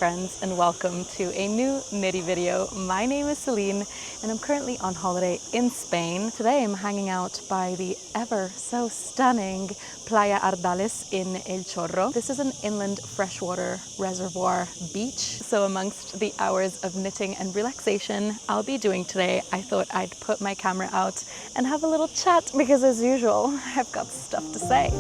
friends, and welcome to a new knitty video. My name is Celine and I'm currently on holiday in Spain. Today I'm hanging out by the ever so stunning Playa Ardales in El Chorro. This is an inland freshwater reservoir beach. So amongst the hours of knitting and relaxation I'll be doing today, I thought I'd put my camera out and have a little chat because, as usual, I've got stuff to say.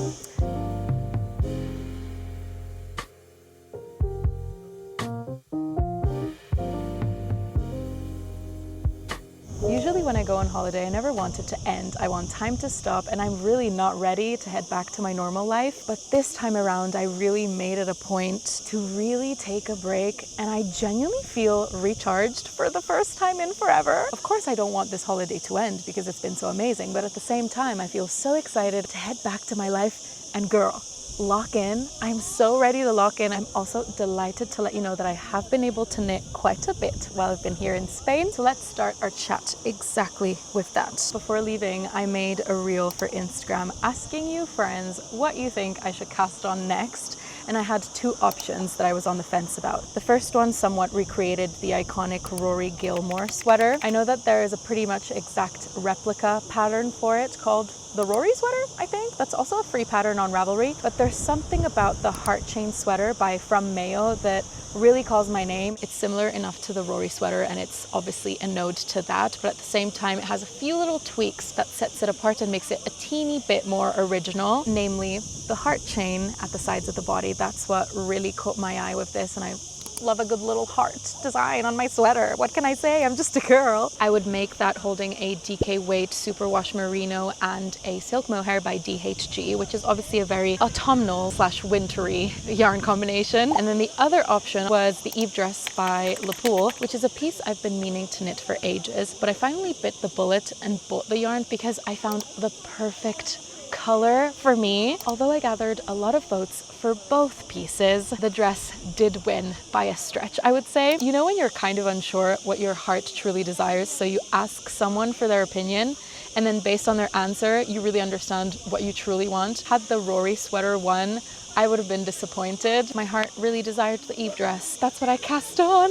Usually when I go on holiday, I never want it to end. I want time to stop, and I'm really not ready to head back to my normal life. But this time around, I really made it a point to really take a break, and I genuinely feel recharged for the first time in forever. Of course, I don't want this holiday to end because it's been so amazing, but at the same time, I feel so excited to head back to my life and girl, lock in. I'm so ready to lock in. I'm also delighted to let you know that I have been able to knit quite a bit while I've been here in Spain. So let's start our chat exactly with that. Before leaving, I made a reel for Instagram asking you friends what you think I should cast on next. And I had two options that I was on the fence about. The first one somewhat recreated the iconic Rory Gilmore sweater. I know that there is a pretty much exact replica pattern for it called the Rory sweater, I think. That's also a free pattern on Ravelry. But there's something about the heart chain sweater by From Mayo that really calls my name. It's similar enough to the Rory sweater, and it's obviously a node to that, but at the same time it has a few little tweaks that sets it apart and makes it a teeny bit more original, namely the heart chain at the sides of the body. That's what really caught my eye with this, and I love a good little heart design on my sweater. What can I say? I'm just a girl. I would make that holding a DK Weight Superwash Merino and a Silk Mohair by DHG, which is obviously a very autumnal / wintry yarn combination. And then the other option was the Eve Dress by Le Pool, which is a piece I've been meaning to knit for ages, but I finally bit the bullet and bought the yarn because I found the perfect color for me. Although I gathered a lot of votes for both pieces, the dress did win by a stretch, I would say. You know when you're kind of unsure what your heart truly desires, so you ask someone for their opinion, and then based on their answer, you really understand what you truly want? Had the Rory sweater won, I would have been disappointed. My heart really desired the Eve dress. That's what I cast on.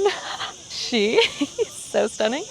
She is so stunning.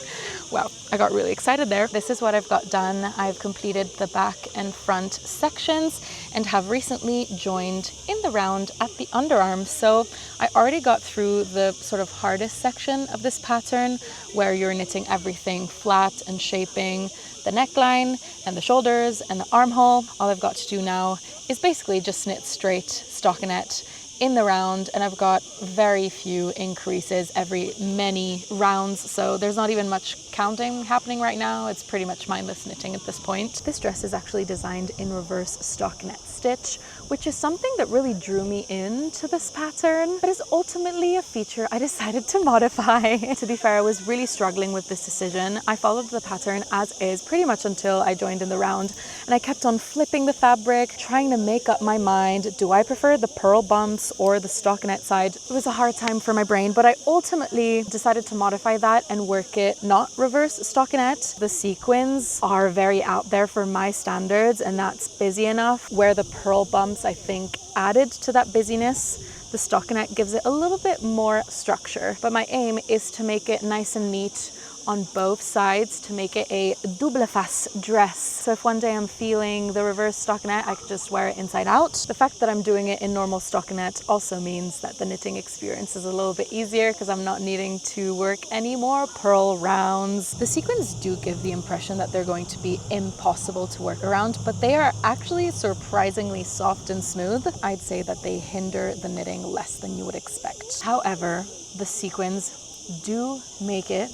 Wow, I got really excited there. This is what I've got done. I've completed the back and front sections and have recently joined in the round at the underarms. So I already got through the sort of hardest section of this pattern where you're knitting everything flat and shaping the neckline and the shoulders and the armhole. All I've got to do now is basically just knit straight stockinette in the round, and I've got very few increases every many rounds, so there's not even much counting happening right now. It's pretty much mindless knitting at this point. This dress is actually designed in reverse stockinette stitch, which is something that really drew me into this pattern, but is ultimately a feature I decided to modify. To be fair, I was really struggling with this decision. I followed the pattern as is pretty much until I joined in the round, and I kept on flipping the fabric, trying to make up my mind. Do I prefer the purl bumps or the stockinette side? It was a hard time for my brain, but I ultimately decided to modify that and work it not reverse stockinette. The sequins are very out there for my standards, and that's busy enough. Where the purl bumps, I think, added to that busyness, the stockinette gives it a little bit more structure. But my aim is to make it nice and neat on both sides, to make it a double face dress. So if one day I'm feeling the reverse stockinette, I could just wear it inside out. The fact that I'm doing it in normal stockinette also means that the knitting experience is a little bit easier because I'm not needing to work any more purl rounds. The sequins do give the impression that they're going to be impossible to work around, but they are actually surprisingly soft and smooth. I'd say that they hinder the knitting less than you would expect. However, the sequins do make it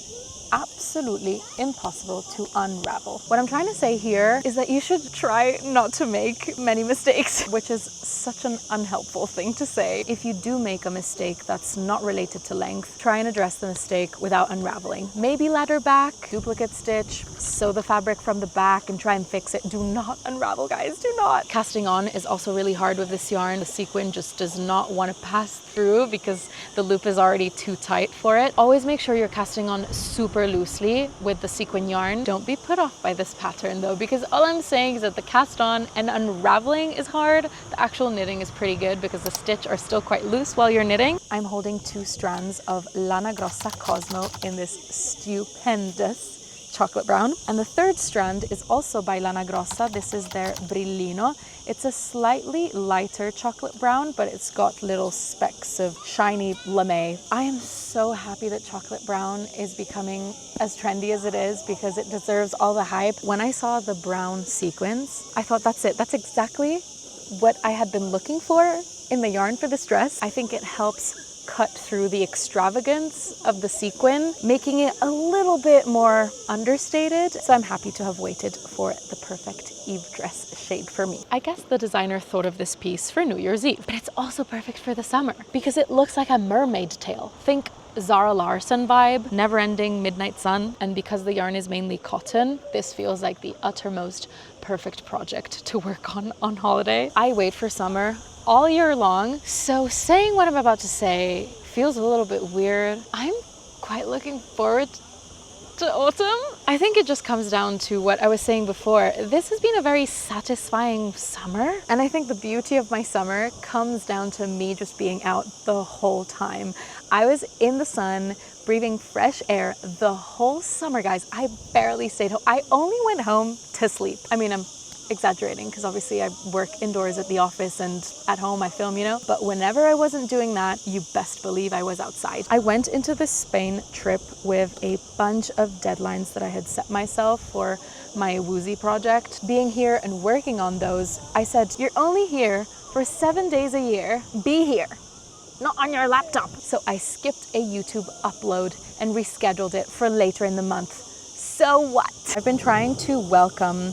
absolutely impossible to unravel. What I'm trying to say here is that you should try not to make many mistakes, which is such an unhelpful thing to say. If you do make a mistake that's not related to length, try and address the mistake without unraveling. Maybe ladder back, duplicate stitch, sew the fabric from the back and try and fix it. Do not unravel, guys, do not. Casting on is also really hard with this yarn. The sequin just does not want to pass through because the loop is already too tight for it. Always make sure you're casting on super super loosely with the sequin yarn. Don't be put off by this pattern though, because all I'm saying is that the cast on and unraveling is hard. The actual knitting is pretty good because the stitch are still quite loose while you're knitting. I'm holding 2 strands of Lana Grossa Cosmo in this stupendous chocolate brown. And the 3rd strand is also by Lana Grossa. This is their Brillino. It's a slightly lighter chocolate brown, but it's got little specks of shiny lame. I am so happy that chocolate brown is becoming as trendy as it is because it deserves all the hype. When I saw the brown sequins, I thought that's it. That's exactly what I had been looking for in the yarn for this dress. I think it helps cut through the extravagance of the sequin, making it a little bit more understated. So I'm happy to have waited for the perfect Eve dress shade for me. I guess the designer thought of this piece for New Year's Eve, but it's also perfect for the summer because it looks like a mermaid tail. Think Zara Larsson vibe, never-ending midnight sun. And because the yarn is mainly cotton, this feels like the uttermost perfect project to work on holiday. I wait for summer all year long, so saying what I'm about to say feels a little bit weird. I'm quite looking forward to autumn. I think it just comes down to what I was saying before. This has been a very satisfying summer, and I think the beauty of my summer comes down to me just being out the whole time. I was in the sun, breathing fresh air the whole summer, guys. I barely stayed home. I only went home to sleep. I mean, I'm exaggerating because obviously I work indoors at the office and at home I film, you know, but whenever I wasn't doing that, you best believe I was outside. I went into this Spain trip with a bunch of deadlines that I had set myself for my Woozy project. Being here and working on those, I said, you're only here for 7 days a year. Be here, not on your laptop. So I skipped a YouTube upload and rescheduled it for later in the month. So what? I've been trying to welcome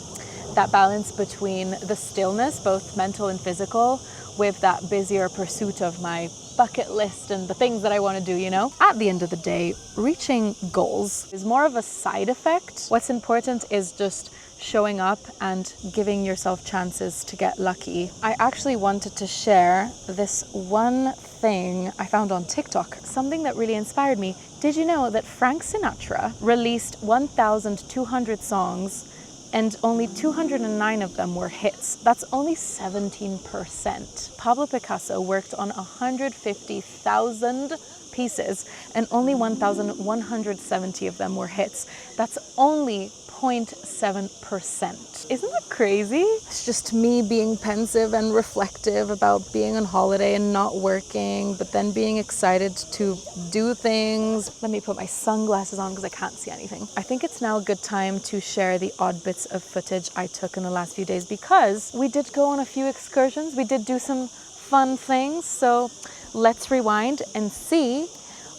that balance between the stillness, both mental and physical, with that busier pursuit of my bucket list and the things that I want to do, you know? At the end of the day, reaching goals is more of a side effect. What's important is just showing up and giving yourself chances to get lucky. I actually wanted to share this one thing I found on TikTok, something that really inspired me. Did you know that Frank Sinatra released 1,200 songs and only 209 of them were hits? That's only 17%. Pablo Picasso worked on 150,000 pieces and only 1,170 of them were hits. That's only 0.7%. Isn't that crazy? It's just me being pensive and reflective about being on holiday and not working, but then being excited to do things. Let me put my sunglasses on because I can't see anything. I think it's now a good time to share the odd bits of footage I took in the last few days because we did go on a few excursions. We did do some fun things. So let's rewind and see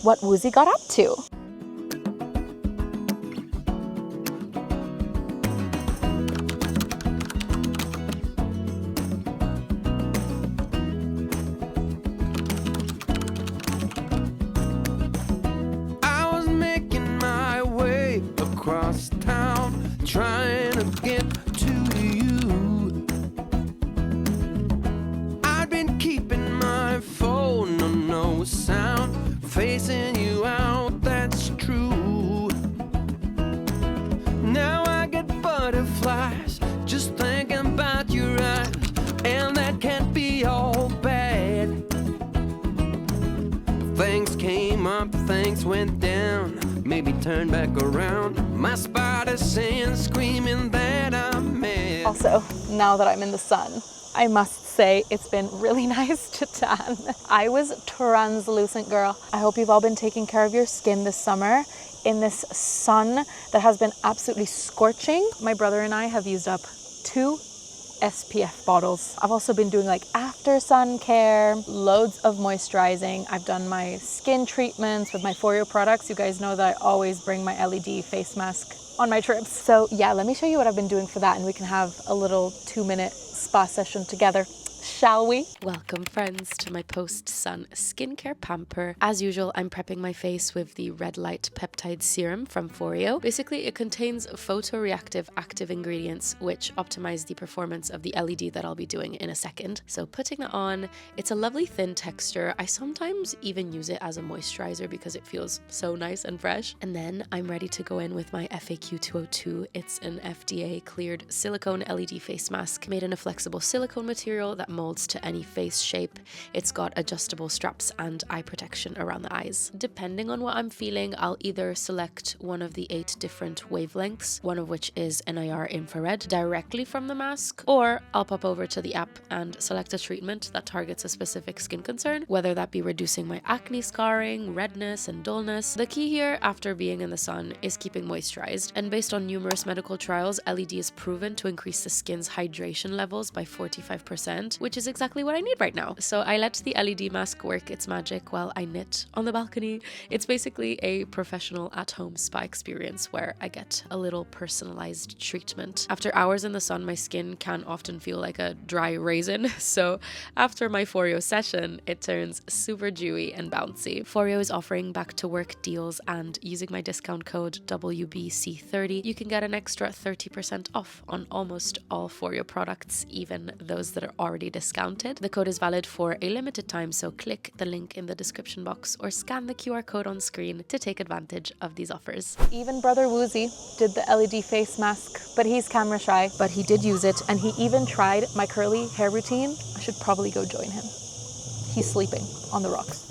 what Woozy got up to. Across town, trying to get to you. I've been keeping my phone on no sound, facing you out, that's true. Now I get butterflies just thinking about your eyes, and that can't be all bad. Things came up, things went down, maybe turn back around. My spider sense screaming that I'm mad. Also, now that I'm in the sun, I must say it's been really nice to tan. I was translucent, girl. I hope you've all been taking care of your skin this summer in this sun that has been absolutely scorching. My brother and I have used up 2 SPF bottles. I've also been doing like after sun care, loads of moisturizing. I've done my skin treatments with my For You products. You guys know that I always bring my LED face mask on my trips. So yeah, let me show you what I've been doing for that and we can have a little 2-minute spa session together. Shall we? Welcome friends to my post-sun skincare pamper. As usual, I'm prepping my face with the red light peptide serum from Foreo. Basically, it contains photoreactive active ingredients which optimize the performance of the LED that I'll be doing in a second. So putting it on, it's a lovely thin texture. I sometimes even use it as a moisturizer because it feels so nice and fresh. And then I'm ready to go in with my FAQ 202. It's an FDA cleared silicone LED face mask made in a flexible silicone material that molds to any face shape. It's got adjustable straps and eye protection around the eyes. Depending on what I'm feeling, I'll either select one of the 8 different wavelengths, one of which is NIR infrared, directly from the mask, or I'll pop over to the app and select a treatment that targets a specific skin concern, whether that be reducing my acne scarring, redness, and dullness. The key here, after being in the sun, is keeping moisturized, and based on numerous medical trials, LED is proven to increase the skin's hydration levels by 45%, which is exactly what I need right now. So I let the LED mask work its magic while I knit on the balcony. It's basically a professional at-home spa experience where I get a little personalized treatment. After hours in the sun, my skin can often feel like a dry raisin, so after my Foreo session, it turns super dewy and bouncy. Foreo is offering back to work deals, and using my discount code WBC30, you can get an extra 30% off on almost all Foreo products, even those that are already discounted. The code is valid for a limited time, so click the link in the description box or scan the QR code on screen to take advantage of these offers. Even Brother Woozy did the LED face mask, but he's camera shy. But he did use it, and he even tried my curly hair routine. I should probably go join him. He's sleeping on the rocks.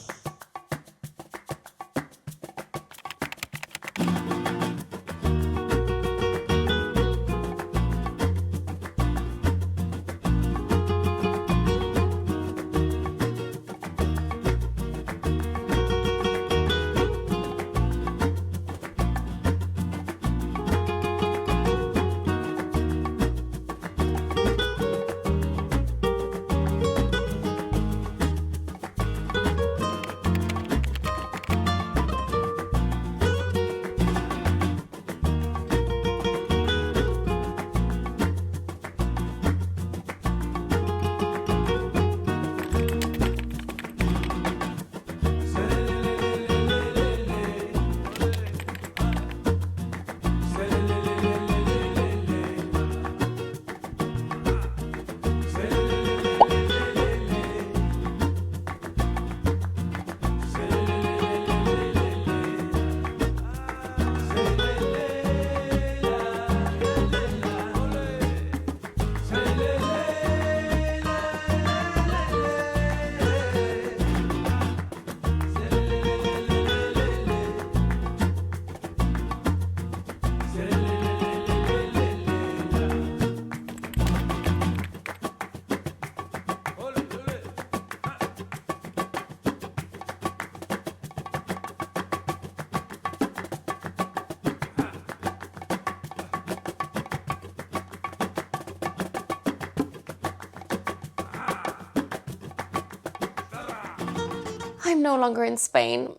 I'm no longer in Spain.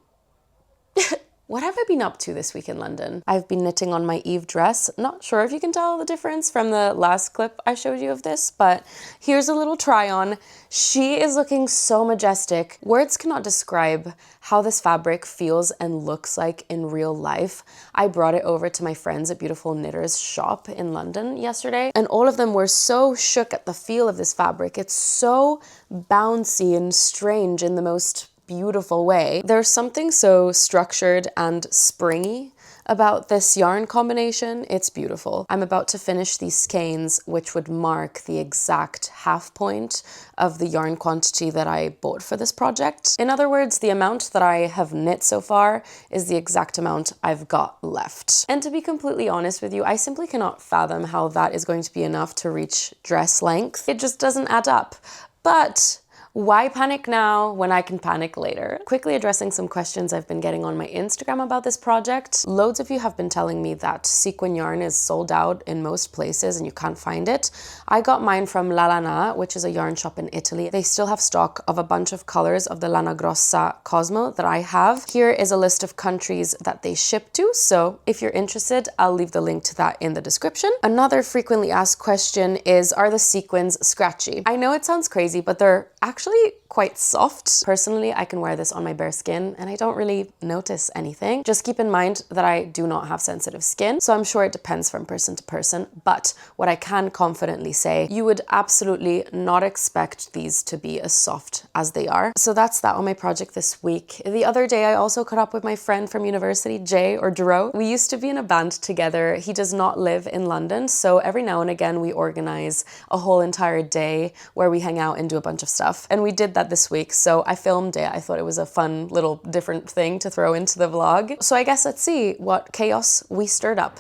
What have I been up to this week in London? I've been knitting on my Eve dress. Not sure if you can tell the difference from the last clip I showed you of this, but here's a little try on. She is looking so majestic. Words cannot describe how this fabric feels and looks like in real life. I brought it over to my friends at Beautiful Knitters shop in London yesterday, and all of them were so shook at the feel of this fabric. It's so bouncy and strange in the most beautiful way. There's something so structured and springy about this yarn combination. It's beautiful. I'm about to finish these skeins, which would mark the exact half point of the yarn quantity that I bought for this project. In other words, the amount that I have knit so far is the exact amount I've got left. And to be completely honest with you, I simply cannot fathom how that is going to be enough to reach dress length. It just doesn't add up. But Why panic now when I can panic later? Quickly addressing some questions I've been getting on my Instagram about this project. Loads of you have been telling me that sequin yarn is sold out in most places and you can't find it. I got mine from La Lana, which is a yarn shop in Italy. They still have stock of a bunch of colors of the Lana Grossa Cosmo that I have. Here is a list of countries that they ship to, so if you're interested, I'll leave the link to that in the description. Another frequently asked question is, are the sequins scratchy? I know it sounds crazy, but they're actually quite soft. Personally, I can wear this on my bare skin and I don't really notice anything. Just keep in mind that I do not have sensitive skin, so I'm sure it depends from person to person, but what I can confidently say, you would absolutely not expect these to be as soft as they are. So that's that on my project this week. The other day, I also caught up with my friend from university, Jay or Dro. We used to be in a band together. He does not live in London, so every now and again we organize a whole entire day where we hang out and do a bunch of stuff. And we did that this week, so I filmed it. I thought it was a fun little different thing to throw into the vlog. So I guess let's see what chaos we stirred up.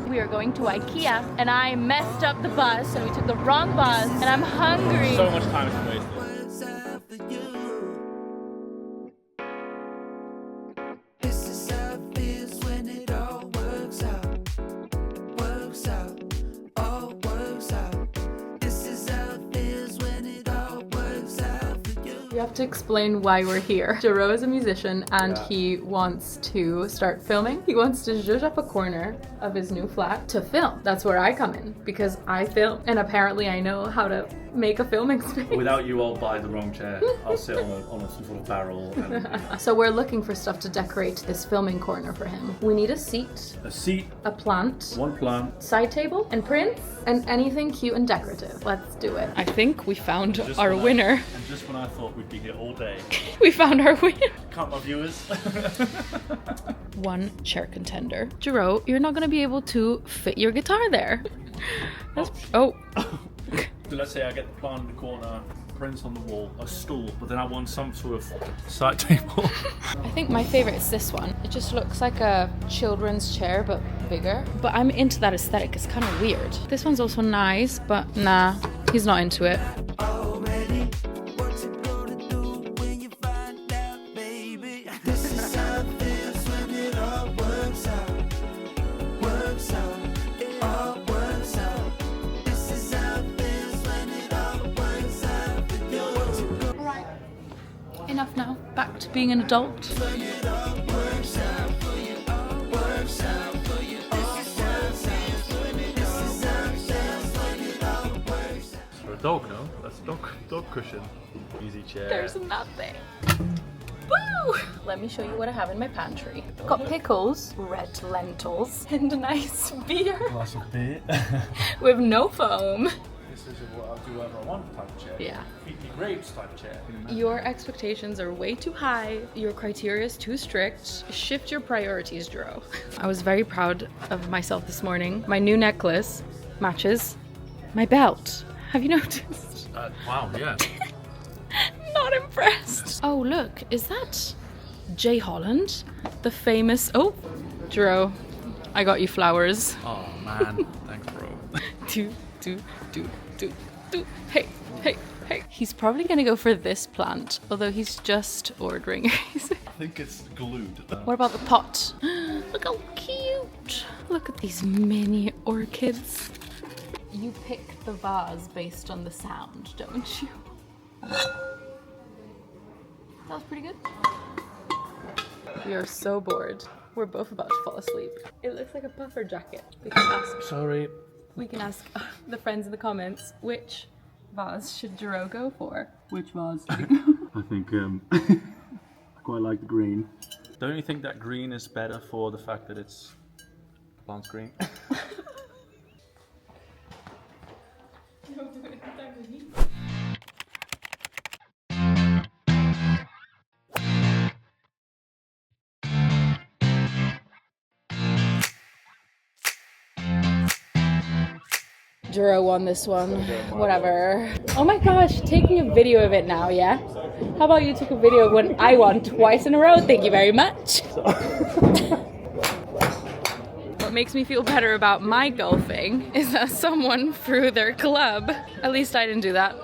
We are going to IKEA and I messed up the bus and we took the wrong bus and I'm hungry. So much time has been wasted. You have to explain why we're here. Jero is a musician and he wants to start filming. He wants to zhuzh up a corner of his new flat to film. That's where I come in because I film and apparently I know how to make a filming space. Without you, I'll buy the wrong chair. I'll sit on some sort of barrel. And So we're looking for stuff to decorate this filming corner for him. We need a seat, a seat, a plant, one plant, side table, and prints, and anything cute and decorative. Let's do it. I think we found just our when winner. And just when I thought we'd be here all day. We found our winner. Can't my viewers? One chair contender. Jero, you're not gonna be able to fit your guitar there. Oh. So let's say I get the plant in the corner, prints on the wall, a stool, but then I want some sort of side table. I think my favorite is this one. It just looks like a children's chair, but bigger. But I'm into that aesthetic. It's kind of weird. This one's also nice, but nah, he's not into it. Enough now. Back to being an adult. For a dog, no? That's a dog cushion. Easy chair. There's nothing. Woo! Let me show you what I have in my pantry. Got pickles, red lentils, and a nice beer Glass of beer. with no foam. This is what I'll do whatever I want type of chair. Yeah. Feed me grapes type of chair. Your expectations are way too high. Your criteria is too strict. Shift your priorities, Jero. I was very proud of myself this morning. My new necklace matches my belt. Have you noticed? Wow, yeah. Not impressed. Oh, look, is that Jay Holland? The famous... Oh, Jero, I got you flowers. Oh man, thanks bro. Do. Hey. He's probably gonna go for this plant, although he's just ordering. I think it's glued. What about the pot? Look how cute. Look at these mini orchids. You pick the vase based on the sound, don't you? That was pretty good. We are so bored. We're both about to fall asleep. It looks like a puffer jacket. Sorry. We can ask the friends in the comments, which vase should Jero go for? Which vase? I think I quite like the green. Don't you think that green is better for the fact that it's plant's green? Jero won this one. Whatever. Oh my gosh, taking a video of it now, yeah? How about you took a video of when I won twice in a row? Thank you very much. What makes me feel better about my golfing is that someone threw their club. At least I didn't do that.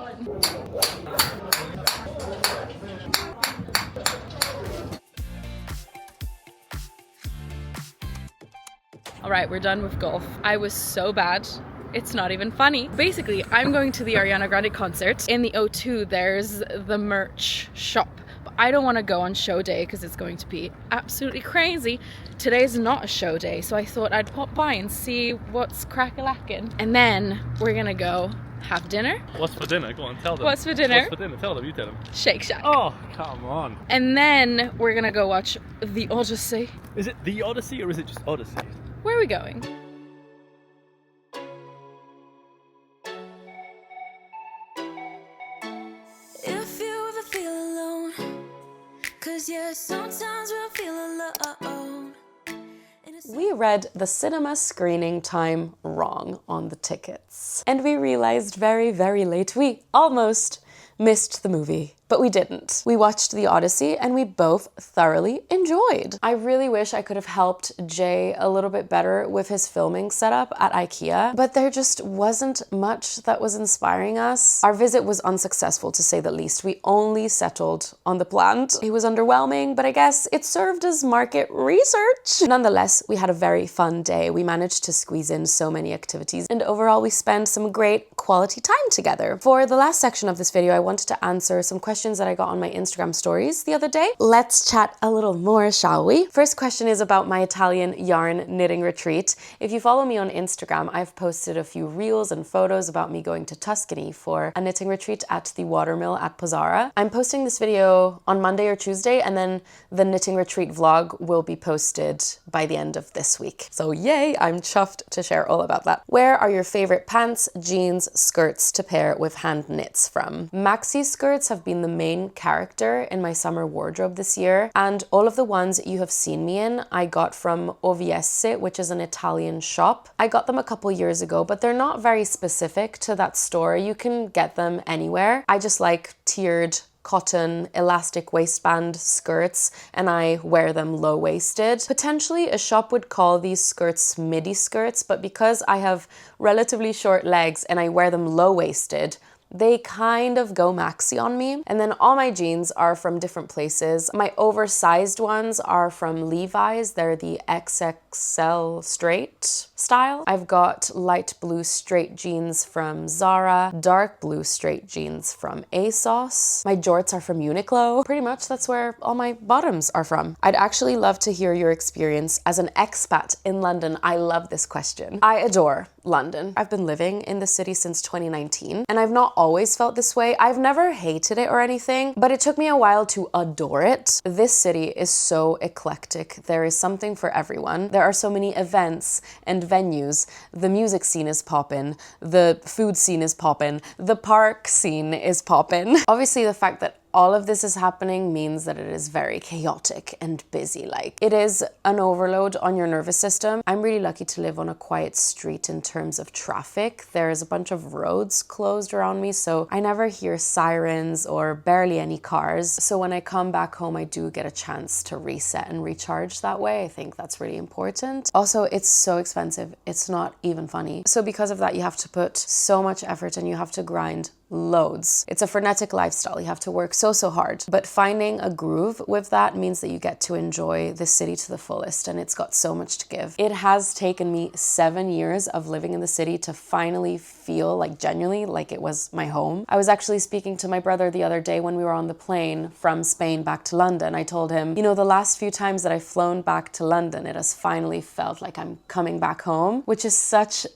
All right, we're done with golf. I was so bad. It's not even funny. Basically, I'm going to the Ariana Grande concert. In the O2, there's the merch shop. But I don't want to go on show day because it's going to be absolutely crazy. Today's not a show day, so I thought I'd pop by and see what's crack-a-lackin'. And then we're gonna go have dinner. What's for dinner? Go on, tell them. What's for dinner? What's for dinner? Tell them, you tell them. Shake Shack. Oh, come on. And then we're gonna go watch The Odyssey. Is it The Odyssey or is it just Odyssey? Where are we going? If you ever feel alone, 'cause yeah, sometimes we'll feel alone. We read the cinema screening time wrong on the tickets. And we realized very, very late we almost missed the movie. But we didn't. We watched The Odyssey and we both thoroughly enjoyed. I really wish I could have helped Jay a little bit better with his filming setup at IKEA, but there just wasn't much that was inspiring us. Our visit was unsuccessful, to say the least. We only settled on the plant. It was underwhelming, but I guess it served as market research. Nonetheless, we had a very fun day. We managed to squeeze in so many activities, and overall we spent some great quality time together. For the last section of this video, I wanted to answer some questions that I got on my Instagram stories the other day. Let's chat a little more, shall we? First question is about my Italian yarn knitting retreat. If you follow me on Instagram, I've posted a few reels and photos about me going to Tuscany for a knitting retreat at the watermill at Pozzara. I'm posting this video on Monday or Tuesday, and then the knitting retreat vlog will be posted by the end of this week. So yay, I'm chuffed to share all about that. Where are your favorite pants, jeans, skirts to pair with hand knits from? Maxi skirts have been the main character in my summer wardrobe this year, and all of the ones you have seen me in I got from OVS, which is an Italian shop. I got them a couple years ago, but they're not very specific to that store. You can get them anywhere. I just like tiered cotton elastic waistband skirts, and I wear them low-waisted. Potentially a shop would call these skirts midi skirts, but because I have relatively short legs and I wear them low-waisted, they kind of go maxi on me. And then all my jeans are from different places. My oversized ones are from Levi's. They're the XXL straight style. I've got light blue straight jeans from Zara, dark blue straight jeans from ASOS. My jorts are from Uniqlo. Pretty much that's where all my bottoms are from. I'd actually love to hear your experience as an expat in London. I love this question. I adore London. I've been living in the city since 2019, and I've not always felt this way. I've never hated it or anything, but it took me a while to adore it. This city is so eclectic. There is something for everyone. There are so many events and venues. The music scene is poppin', the food scene is poppin', the park scene is poppin'. Obviously, the fact that all of this is happening means that it is very chaotic and busy. Like, it is an overload on your nervous system. I'm really lucky to live on a quiet street in terms of traffic. There's a bunch of roads closed around me, so I never hear sirens or barely any cars. So when I come back home, I do get a chance to reset and recharge that way. I think that's really important. Also, it's so expensive. It's not even funny. So because of that, you have to put so much effort and you have to grind loads. It's a frenetic lifestyle. You have to work so hard. But finding a groove with that means that you get to enjoy the city to the fullest, and it's got so much to give. It has taken me 7 years of living in the city to finally feel like genuinely like it was my home. I was actually speaking to my brother the other day when we were on the plane from Spain back to London. I told him, you know, the last few times that I've flown back to London, it has finally felt like I'm coming back home, which is such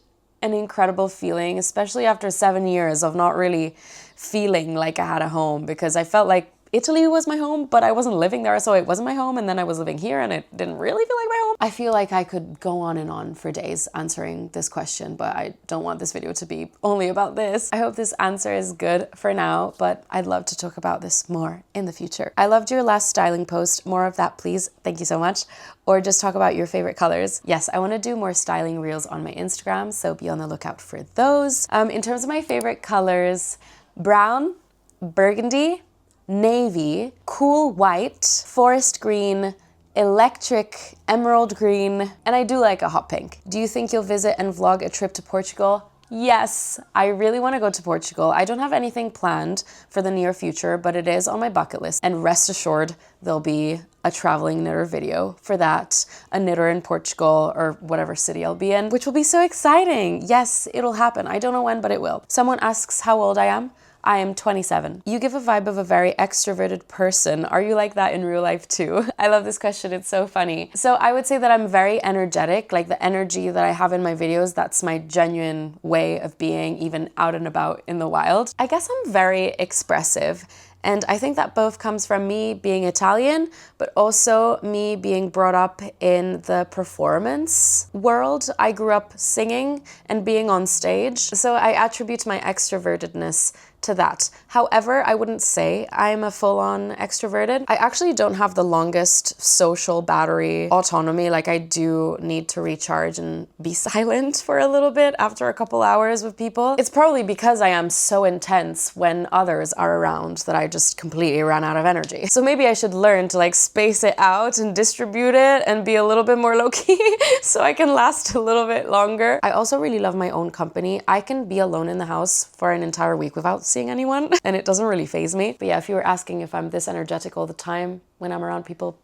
an incredible feeling, especially after 7 years of not really feeling like I had a home, because I felt like Italy was my home, but I wasn't living there, so it wasn't my home, and then I was living here and it didn't really feel like my home. I feel like I could go on and on for days answering this question, but I don't want this video to be only about this. I hope this answer is good for now, but I'd love to talk about this more in the future. I loved your last styling post. More of that, please. Thank you so much. Or just talk about your favorite colors. Yes, I want to do more styling reels on my Instagram, so be on the lookout for those. In terms of my favorite colors, brown, burgundy, navy, cool white, forest green, electric emerald green, and I do like a hot pink. Do you think you'll visit and vlog a trip to Portugal? Yes, I really want to go to Portugal. I don't have anything planned for the near future, but it is on my bucket list. And rest assured, there'll be a traveling knitter video for that, a knitter in Portugal or whatever city I'll be in, which will be so exciting. Yes, it'll happen. I don't know when, but it will. Someone asks how old I am. I am 27. You give a vibe of a very extroverted person. Are you like that in real life too? I love this question. It's so funny. So I would say that I'm very energetic. Like the energy that I have in my videos, that's my genuine way of being, even out and about in the wild. I guess I'm very expressive. And I think that both comes from me being Italian, but also me being brought up in the performance world. I grew up singing and being on stage, so I attribute my extrovertedness to that. However, I wouldn't say I'm a full-on extroverted. I actually don't have the longest social battery autonomy. Like I do need to recharge and be silent for a little bit after a couple hours with people. It's probably because I am so intense when others are around that I just completely ran out of energy. So maybe I should learn to like space it out and distribute it and be a little bit more low-key so I can last a little bit longer. I also really love my own company. I can be alone in the house for an entire week without seeing anyone and it doesn't really faze me. But yeah, if you were asking if I'm this energetic all the time when I'm around people,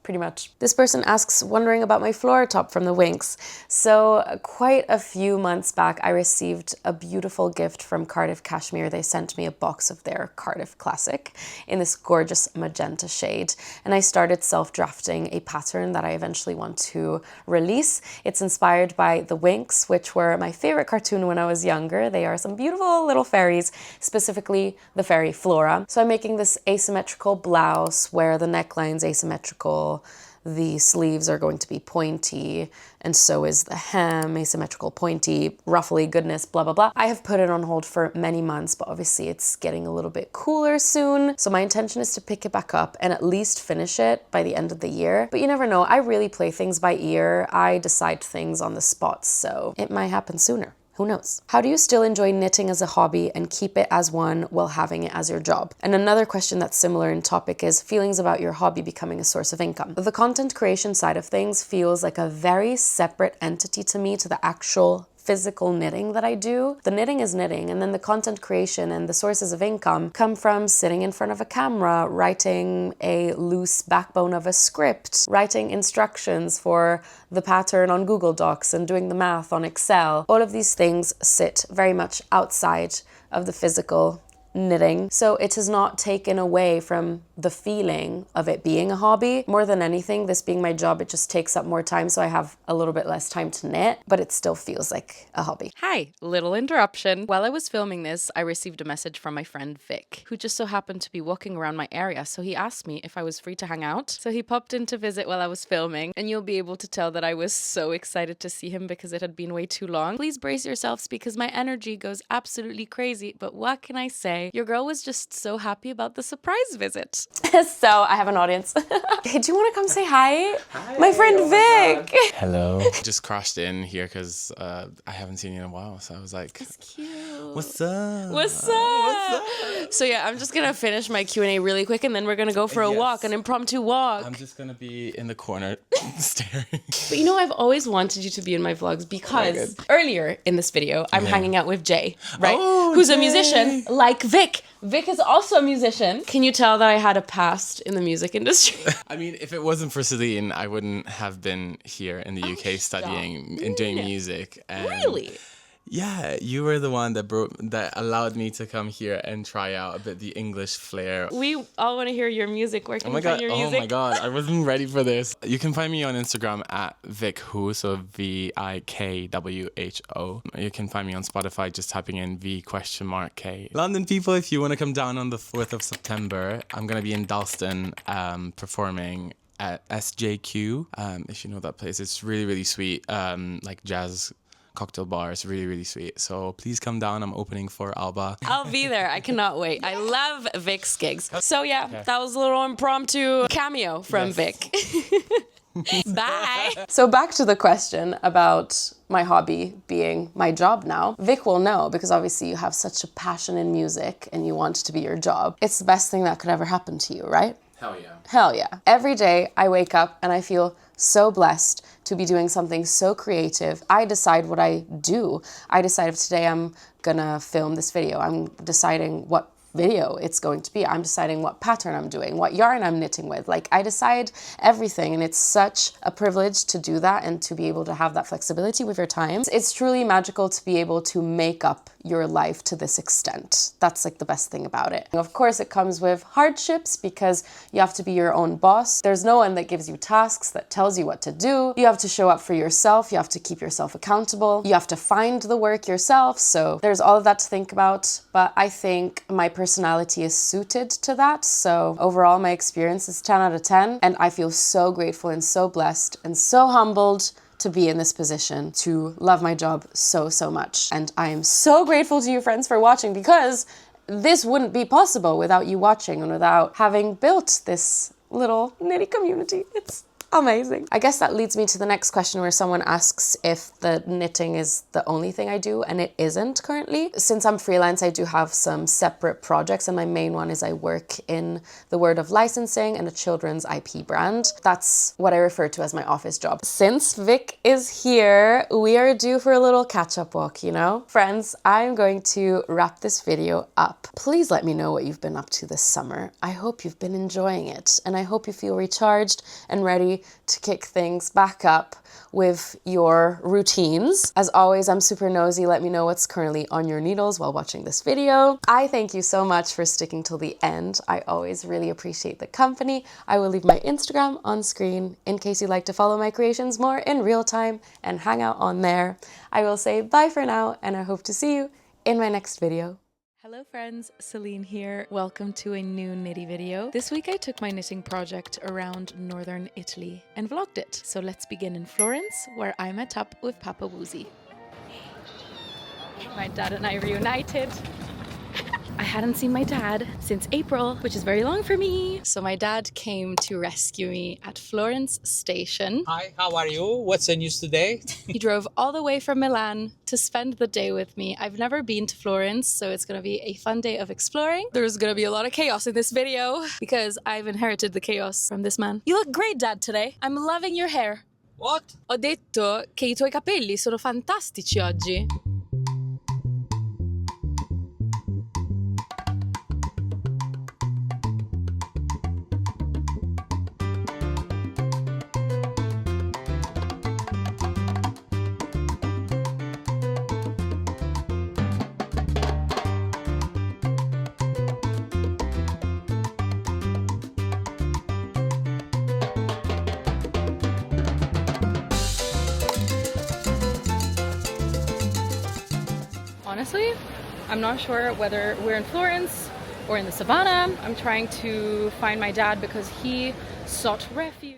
pretty much. This person asks, wondering about my floor top from the Winx. So quite a few months back, I received a beautiful gift from Cardiff Cashmere. They sent me a box of their Cardiff Classic in this gorgeous magenta shade. And I started self-drafting a pattern that I eventually want to release. It's inspired by the Winx, which were my favorite cartoon when I was younger. They are some beautiful little fairies, specifically the fairy Flora. So I'm making this asymmetrical blouse where the neckline's asymmetrical, the sleeves are going to be pointy, and so is the hem, asymmetrical, pointy, ruffly goodness, blah, blah, blah. I have put it on hold for many months, but obviously it's getting a little bit cooler soon. So my intention is to pick it back up and at least finish it by the end of the year. But you never know, I really play things by ear. I decide things on the spot, so it might happen sooner. Who knows? How do you still enjoy knitting as a hobby and keep it as one while having it as your job? And another question that's similar in topic is feelings about your hobby becoming a source of income. The content creation side of things feels like a very separate entity to me to the actual physical knitting that I do. The knitting is knitting, and then the content creation and the sources of income come from sitting in front of a camera, writing a loose backbone of a script, writing instructions for the pattern on Google Docs and doing the math on Excel. All of these things sit very much outside of the physical knitting. So it has not taken away from the feeling of it being a hobby. More than anything, this being my job, it just takes up more time, so I have a little bit less time to knit, but it still feels like a hobby. Hi, little interruption. While I was filming this, I received a message from my friend Vic, who just so happened to be walking around my area, so he asked me if I was free to hang out. So he popped in to visit while I was filming, and you'll be able to tell that I was so excited to see him because it had been way too long. Please brace yourselves because my energy goes absolutely crazy, but what can I say? Your girl was just so happy about the surprise visit. So I have an audience. Hey, do you want to come say hi? My friend Vic. Hello. Just crashed in here because I haven't seen you in a while, so I was like, That's cute. What's up? What's up? So yeah, I'm just gonna finish my Q&A really quick, and then we're gonna go for a walk, an impromptu walk. I'm just gonna be in the corner staring. But you know, I've always wanted you to be in my vlogs because earlier in this video, I'm hanging out with Jay, right? Oh, who's Jay. a musician like Vic. Vic is also a musician. Can you tell that I had a past in the music industry? I mean, if it wasn't for Celine, I wouldn't have been here in the UK studying and doing music. And Really? yeah, you were the one that allowed me to come here and try out a bit the English flair. We all want to hear your music. Where can we find your music? Oh my god, I wasn't ready for this. You can find me on Instagram at VikWho, so VIKWHO. You can find me on Spotify just typing in V?K. London people, if you want to come down on the 4th of September, I'm going to be in Dalston performing at SJQ. If you know that place, it's really, really sweet, like jazz cocktail bar. It's really, really sweet. So please come down. I'm opening for Alba. I'll be there. I cannot wait. I love Vic's gigs. So yeah, that was a little impromptu cameo from Vic. Bye. So back to the question about my hobby being my job now. Vic will know because obviously you have such a passion in music and you want it to be your job. It's the best thing that could ever happen to you, right? Hell yeah. Hell yeah. Every day I wake up and I feel so blessed to be doing something so creative. I decide what I do. I decide if today I'm gonna film this video. I'm deciding what video it's going to be. I'm deciding what pattern I'm doing, what yarn I'm knitting with. Like, I decide everything, and it's such a privilege to do that and to be able to have that flexibility with your time. It's truly magical to be able to make up your life to this extent. That's like the best thing about it. Of course, it comes with hardships because you have to be your own boss. There's no one that gives you tasks, that tells you what to do. You have to show up for yourself. You have to keep yourself accountable. You have to find the work yourself. So there's all of that to think about. But I think my personality is suited to that. So overall, my experience is 10 out of 10. And I feel so grateful and so blessed and so humbled to be in this position, to love my job so, so much. And I am so grateful to you, friends, for watching, because this wouldn't be possible without you watching and without having built this little knitty community. It's amazing. I guess that leads me to the next question, where someone asks if the knitting is the only thing I do, and it isn't currently. Since I'm freelance, I do have some separate projects, and my main one is I work in the world of licensing and a children's IP brand. That's what I refer to as my office job. Since Vic is here, we are due for a little catch-up walk, you know? Friends, I'm going to wrap this video up. Please let me know what you've been up to this summer. I hope you've been enjoying it, and I hope you feel recharged and ready to kick things back up with your routines. As always, I'm super nosy. Let me know what's currently on your needles while watching this video. I thank you so much for sticking till the end. I always really appreciate the company. I will leave my Instagram on screen in case you'd like to follow my creations more in real time and hang out on there. I will say bye for now, and I hope to see you in my next video. Hello friends, Celine here. Welcome to a new knitty video. This week I took my knitting project around northern Italy and vlogged it. So let's begin in Florence, where I met up with Papa Woozy. My dad and I reunited. I hadn't seen my dad since April, which is very long for me. So my dad came to rescue me at Florence station. Hi, how are you? What's the news today? He drove all the way from Milan to spend the day with me. I've never been to Florence, so it's gonna be a fun day of exploring. There's gonna be a lot of chaos in this video because I've inherited the chaos from this man. You look great, Dad, today. I'm loving your hair. What? Ho detto che I tuoi capelli sono fantastici oggi. Honestly, I'm not sure whether we're in Florence or in the savannah. I'm trying to find my dad because he sought refuge.